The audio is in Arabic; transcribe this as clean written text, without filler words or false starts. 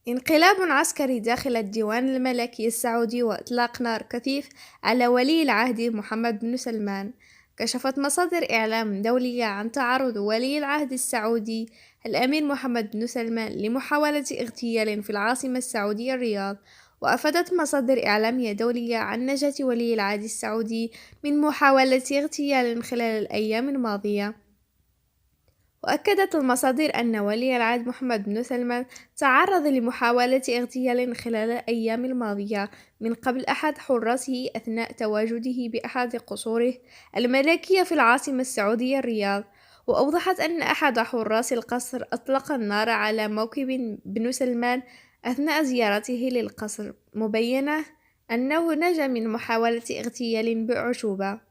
انقلاب عسكري داخل الديوان الملكي السعودي وإطلاق نار كثيف على ولي العهد محمد بن سلمان. كشفت مصادر إعلام دولية عن تعرض ولي العهد السعودي الأمير محمد بن سلمان لمحاولة اغتيال في العاصمة السعودية الرياض. وأفادت مصادر إعلامية دولية عن نجاة ولي العهد السعودي من محاولة اغتيال خلال الأيام الماضية. وأكدت المصادر أن ولي العهد محمد بن سلمان تعرض لمحاولة اغتيال خلال الأيام الماضية من قبل أحد حراسه أثناء تواجده بأحد قصوره الملكية في العاصمة السعودية الرياض. وأوضحت أن أحد حراس القصر أطلق النار على موكب بن سلمان أثناء زيارته للقصر، مبينة أنه نجا من محاولة اغتيال بأعجوبة.